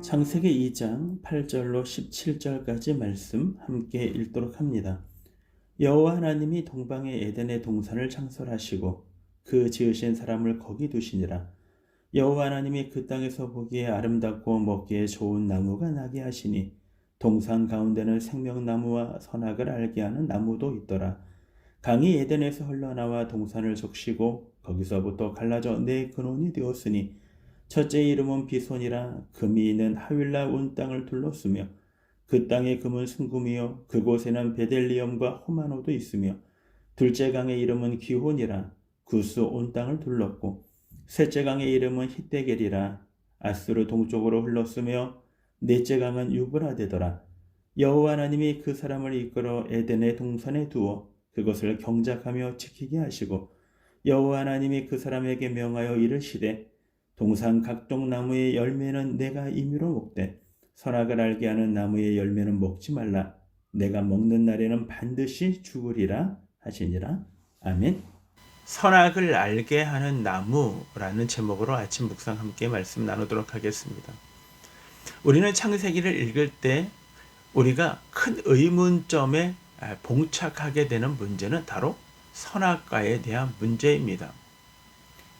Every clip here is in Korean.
창세기 2장 8절로 17절까지 말씀 함께 읽도록 합니다. 여호와 하나님이 동방의 에덴의 동산을 창설하시고 그 지으신 사람을 거기 두시니라. 여호와 하나님이 그 땅에서 보기에 아름답고 먹기에 좋은 나무가 나게 하시니 동산 가운데는 생명나무와 선악을 알게 하는 나무도 있더라. 강이 에덴에서 흘러나와 동산을 적시고 거기서부터 갈라져 네 근원이 되었으니 첫째의 이름은 비손이라. 금이 있는 하윌라 온 땅을 둘렀으며 그 땅의 금은 순금이요 그곳에는 베델리엄과 호마노도 있으며 둘째 강의 이름은 기혼이라. 구스 온 땅을 둘렀고 셋째 강의 이름은 히데겔이라. 아스루 동쪽으로 흘렀으며 넷째 강은 유브라데더라. 여호와 하나님이 그 사람을 이끌어 에덴의 동산에 두어 그것을 경작하며 지키게 하시고 여호와 하나님이 그 사람에게 명하여 이르시되 동산 각종 나무의 열매는 내가 임의로 먹되 선악을 알게 하는 나무의 열매는 먹지 말라. 내가 먹는 날에는 반드시 죽으리라 하시니라. 아멘. 선악을 알게 하는 나무라는 제목으로 아침 묵상 함께 말씀 나누도록 하겠습니다. 우리는 창세기를 읽을 때 우리가 큰 의문점에 봉착하게 되는 문제는 바로 선악과에 대한 문제입니다.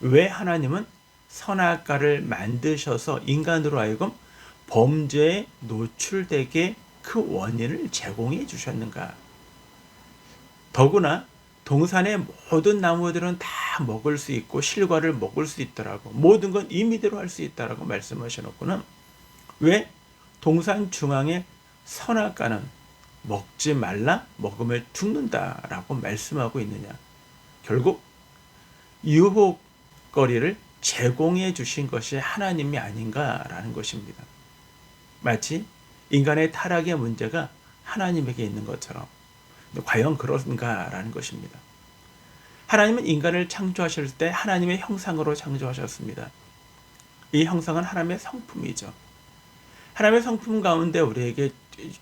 왜 하나님은 선악과를 만드셔서 인간으로 하여금 범죄에 노출되게 그 원인을 제공해 주셨는가? 더구나 동산의 모든 나무들은 다 먹을 수 있고 실과를 먹을 수 있더라고. 모든 건 임의대로 할 수 있다라고 말씀하셔놓고는 왜 동산 중앙에 선악과는 먹지 말라, 먹으면 죽는다라고 말씀하고 있느냐? 결국 유혹거리를 제공해 주신 것이 하나님이 아닌가라는 것입니다. 마치 인간의 타락의 문제가 하나님에게 있는 것처럼 과연 그런가라는 것입니다. 하나님은 인간을 창조하실 때 하나님의 형상으로 창조하셨습니다. 이 형상은 하나님의 성품이죠. 하나님의 성품 가운데 우리에게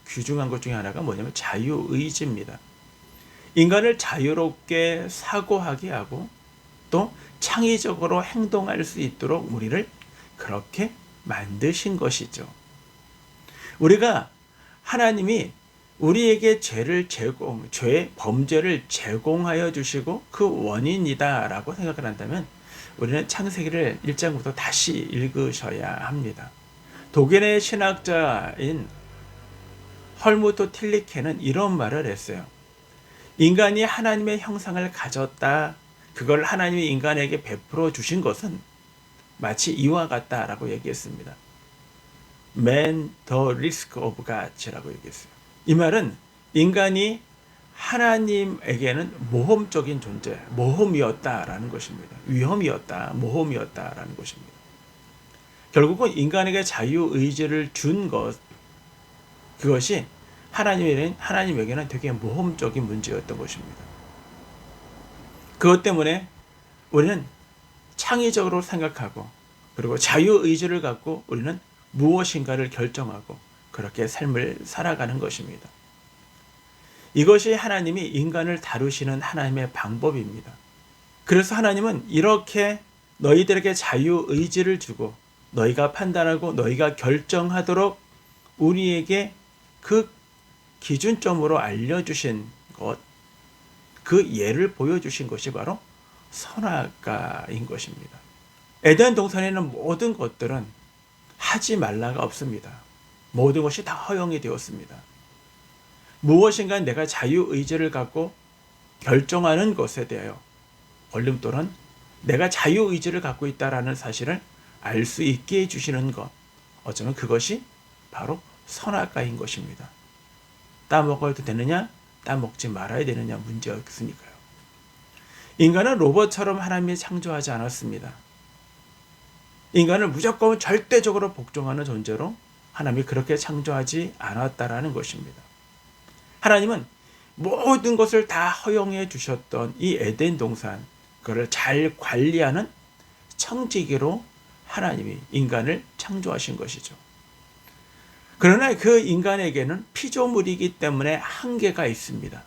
귀중한 것 중에 하나가 뭐냐면 자유의지입니다. 인간을 자유롭게 사고하게 하고 또 창의적으로 행동할 수 있도록 우리를 그렇게 만드신 것이죠. 우리가 하나님이 우리에게 죄의 범죄를 제공하여 주시고 그 원인이다라고 생각을 한다면 우리는 창세기를 1장부터 다시 읽으셔야 합니다. 독일의 신학자인 헐무트 틸리케는 이런 말을 했어요. 인간이 하나님의 형상을 가졌다. 그걸 하나님이 인간에게 베풀어 주신 것은 마치 이와 같다라고 얘기했습니다. Man the risk of God이라고 얘기했어요. 이 말은 인간이 하나님에게는 모험적인 존재, 모험이었다라는 것입니다. 위험이었다, 모험이었다라는 것입니다. 결국은 인간에게 자유의지를 준 것, 그것이 하나님에게는 되게 모험적인 문제였던 것입니다. 그것 때문에 우리는 창의적으로 생각하고 그리고 자유의지를 갖고 우리는 무엇인가를 결정하고 그렇게 삶을 살아가는 것입니다. 이것이 하나님이 인간을 다루시는 하나님의 방법입니다. 그래서 하나님은 이렇게 너희들에게 자유의지를 주고 너희가 판단하고 너희가 결정하도록 우리에게 그 기준점으로 알려주신 것, 그 예를 보여주신 것이 바로 선악과인 것입니다. 에덴 동산에는 모든 것들은 하지 말라가 없습니다. 모든 것이 다 허용이 되었습니다. 무엇인가 내가 자유의지를 갖고 결정하는 것에 대하여 걸림돌은 내가 자유의지를 갖고 있다는 사실을 알 수 있게 해주시는 것, 어쩌면 그것이 바로 선악과인 것입니다. 따먹어도 되느냐, 따먹지 말아야 되느냐 문제였으니까요. 인간은 로봇처럼 하나님이 창조하지 않았습니다. 인간을 무조건 절대적으로 복종하는 존재로 하나님이 그렇게 창조하지 않았다라는 것입니다. 하나님은 모든 것을 다 허용해 주셨던 이 에덴 동산, 그걸 잘 관리하는 청지기로 하나님이 인간을 창조하신 것이죠. 그러나 그 인간에게는 피조물이기 때문에 한계가 있습니다.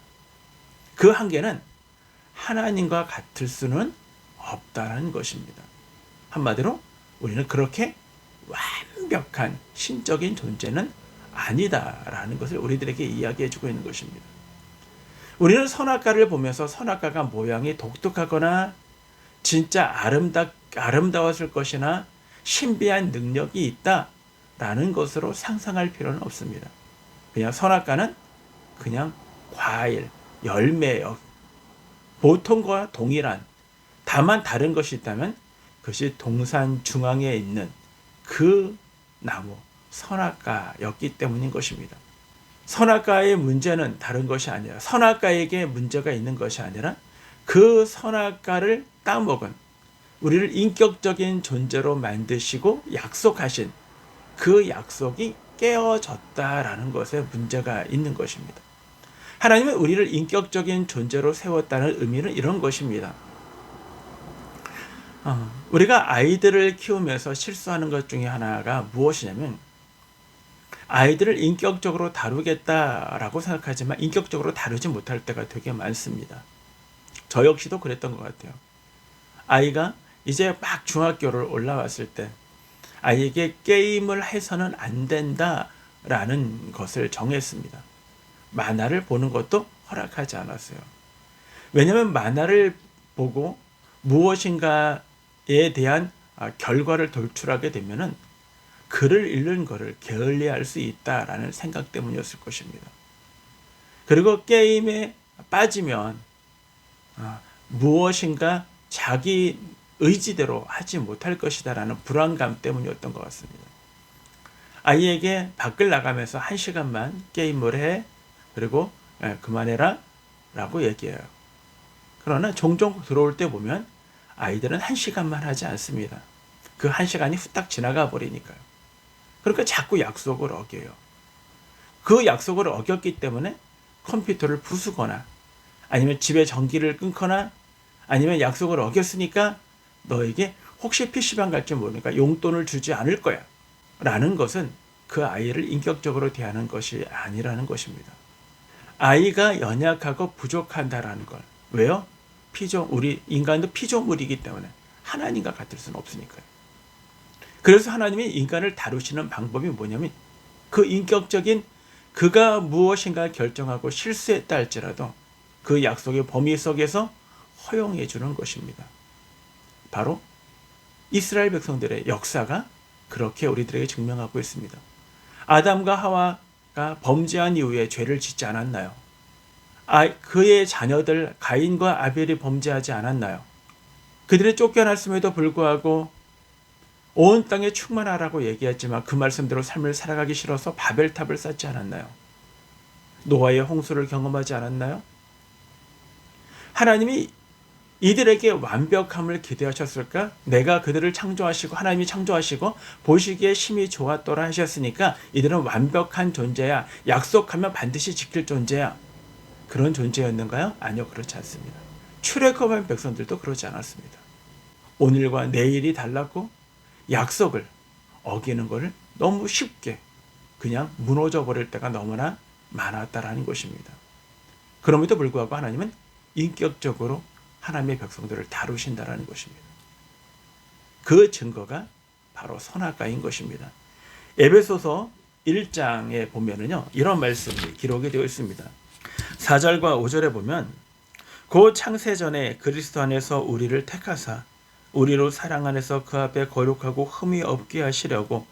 그 한계는 하나님과 같을 수는 없다는 것입니다. 한마디로 우리는 그렇게 완벽한 신적인 존재는 아니다라는 것을 우리들에게 이야기해 주고 있는 것입니다. 우리는 선악과를 보면서 선악과가 모양이 독특하거나 진짜 아름다웠을 것이나 신비한 능력이 있다라는 것으로 상상할 필요는 없습니다. 그냥 선악과는 그냥 과일, 열매요. 보통과 동일한, 다만 다른 것이 있다면 그것이 동산 중앙에 있는 그 나무, 선악과였기 때문인 것입니다. 선악과의 문제는 다른 것이 아니라, 선악과에게 문제가 있는 것이 아니라 그 선악과를 따먹은 우리를 인격적인 존재로 만드시고 약속하신 그 약속이 깨어졌다라는 것에 문제가 있는 것입니다. 하나님은 우리를 인격적인 존재로 세웠다는 의미는 이런 것입니다. 우리가 아이들을 키우면서 실수하는 것 중에 하나가 무엇이냐면, 아이들을 인격적으로 다루겠다라고 생각하지만 인격적으로 다루지 못할 때가 되게 많습니다. 저 역시도 그랬던 것 같아요. 아이가 이제 막 중학교를 올라왔을 때 아이에게 게임을 해서는 안 된다라는 것을 정했습니다. 만화를 보는 것도 허락하지 않았어요. 왜냐하면 만화를 보고 무엇인가에 대한 결과를 도출하게 되면은 글을 읽는 것을 게을리할 수 있다라는 생각 때문이었을 것입니다. 그리고 게임에 빠지면 무엇인가 자기 의지대로 하지 못할 것이다라는 불안감 때문이었던 것 같습니다. 아이에게 밖을 나가면서 1시간만 게임을 해, 그리고 그만해라 라고 얘기해요. 그러나 종종 들어올 때 보면 아이들은 1시간만 하지 않습니다. 그 1시간이 후딱 지나가 버리니까요. 그러니까 자꾸 약속을 어겨요. 그 약속을 어겼기 때문에 컴퓨터를 부수거나 아니면 집에 전기를 끊거나 아니면 약속을 어겼으니까 너에게 혹시 PC방 갈지 모르니까 용돈을 주지 않을 거야 라는 것은 그 아이를 인격적으로 대하는 것이 아니라는 것입니다. 아이가 연약하고 부족한다라는 걸. 왜요? 우리 인간도 피조물이기 때문에 하나님과 같을 수는 없으니까요. 그래서 하나님이 인간을 다루시는 방법이 뭐냐면, 그 인격적인 그가 무엇인가 결정하고 실수했다 할지라도 그 약속의 범위 속에서 허용해 주는 것입니다. 바로 이스라엘 백성들의 역사가 그렇게 우리들에게 증명하고 있습니다. 아담과 하와가 범죄한 이후에 죄를 짓지 않았나요? 그의 자녀들 가인과 아벨이 범죄하지 않았나요? 그들이 쫓겨났음에도 불구하고 온 땅에 충만하라고 얘기했지만 그 말씀대로 삶을 살아가기 싫어서 바벨탑을 쌓지 않았나요? 노아의 홍수를 경험하지 않았나요? 하나님이 이들에게 완벽함을 기대하셨을까? 내가 그들을 창조하시고 하나님이 창조하시고 보시기에 심히 좋았더라 하셨으니까 이들은 완벽한 존재야. 약속하면 반드시 지킬 존재야. 그런 존재였는가요? 아니요, 그렇지 않습니다. 출애굽한 백성들도 그러지 않았습니다. 오늘과 내일이 달랐고 약속을 어기는 것을 너무 쉽게 그냥 무너져 버릴 때가 너무나 많았다라는 것입니다. 그럼에도 불구하고 하나님은 인격적으로 하나님의 백성들을 다루신다라는 것입니다. 그 증거가 바로 선악과인 것입니다. 에베소서 1장에 보면은요, 이런 말씀이 기록이 되어 있습니다. 4절과 5절에 보면 곧 창세전에 그리스도 안에서 우리를 택하사 우리로 사랑 안에서 그 앞에 거룩하고 흠이 없게 하시려고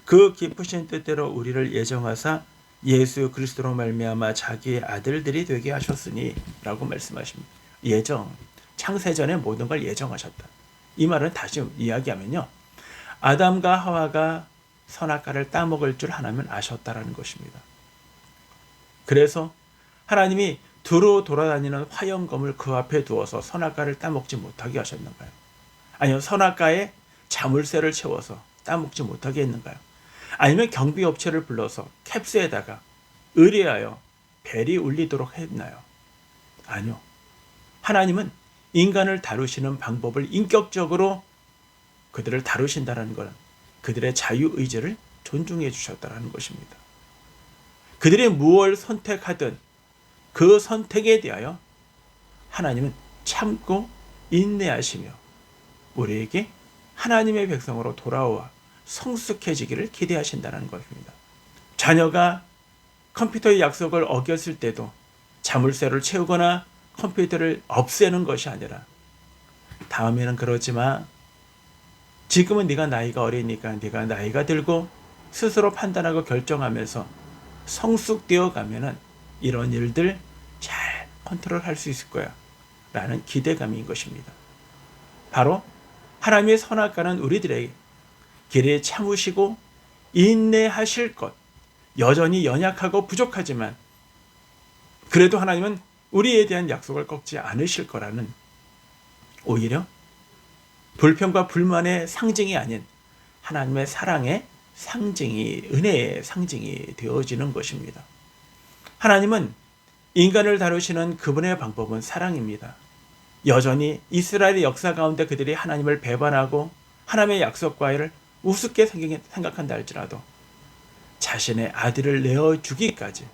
그 기쁘신 뜻대로 우리를 예정하사 예수 그리스도로 말미암아 자기의 아들들이 되게 하셨으니 라고 말씀하십니다. 예정, 창세전에 모든 걸 예정하셨다. 이 말은 다시 이야기하면요, 아담과 하와가 선악과를 따먹을 줄 하나님은 아셨다라는 것입니다. 그래서 하나님이 두루 돌아다니는 화영검을 그 앞에 두어서 선악과를 따먹지 못하게 하셨는가요? 아니면 선악과에 자물쇠를 채워서 따먹지 못하게 했는가요? 아니면 경비업체를 불러서 캡스에다가 의뢰하여 벨이 울리도록 했나요? 아니요. 하나님은 인간을 다루시는 방법을 인격적으로 그들을 다루신다는 것은 그들의 자유의지를 존중해 주셨다는 것입니다. 그들이 무엇을 선택하든 그 선택에 대하여 하나님은 참고 인내하시며 우리에게 하나님의 백성으로 돌아와 성숙해지기를 기대하신다는 것입니다. 자녀가 컴퓨터의 약속을 어겼을 때도 자물쇠를 채우거나 컴퓨터를 없애는 것이 아니라 다음에는 그러지 마. 지금은 네가 나이가 어리니까 네가 나이가 들고 스스로 판단하고 결정하면서 성숙되어 가면은 이런 일들 잘 컨트롤할 수 있을 거야 라는 기대감인 것입니다. 바로 하나님의 선악과는 우리들에게 길에 참으시고 인내하실 것, 여전히 연약하고 부족하지만 그래도 하나님은 우리에 대한 약속을 꺾지 않으실 거라는, 오히려 불평과 불만의 상징이 아닌 하나님의 사랑의 상징이, 은혜의 상징이 되어지는 것입니다. 하나님은 인간을 다루시는 그분의 방법은 사랑입니다. 여전히 이스라엘의 역사 가운데 그들이 하나님을 배반하고 하나님의 약속과를 우습게 생각한다 할지라도 자신의 아들을 내어주기까지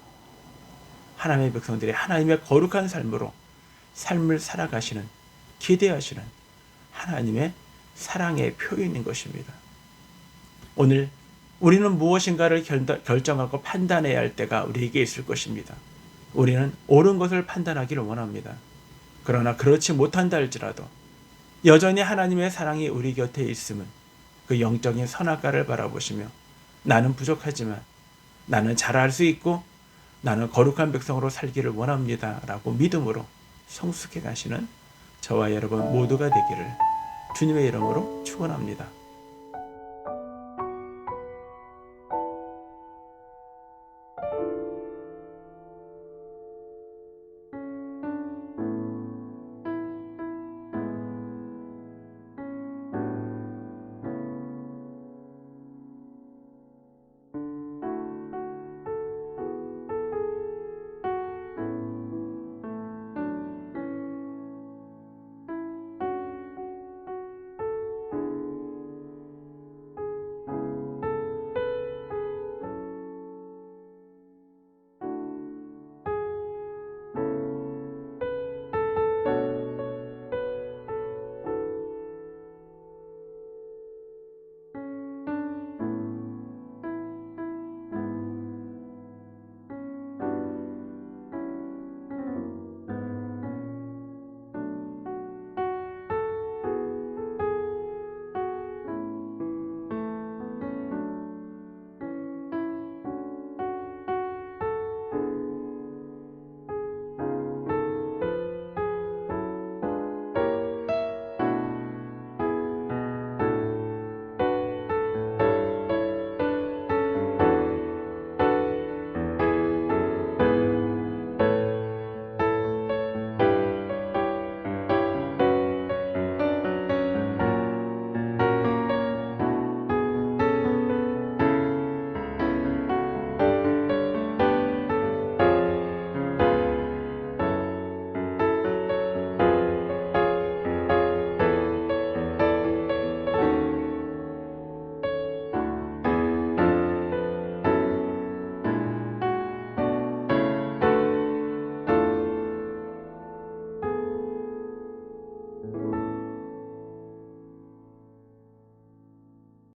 하나님의 백성들이 하나님의 거룩한 삶으로 삶을 살아가시는, 기대하시는 하나님의 사랑의 표현인 것입니다. 오늘 우리는 무엇인가를 결정하고 판단해야 할 때가 우리에게 있을 것입니다. 우리는 옳은 것을 판단하기를 원합니다. 그러나 그렇지 못한다 할지라도 여전히 하나님의 사랑이 우리 곁에 있음은 그 영적인 선악과를 바라보시며 나는 부족하지만 나는 잘할 수 있고 나는 거룩한 백성으로 살기를 원합니다 라고 믿음으로 성숙해 가시는 저와 여러분 모두가 되기를 주님의 이름으로 축원합니다.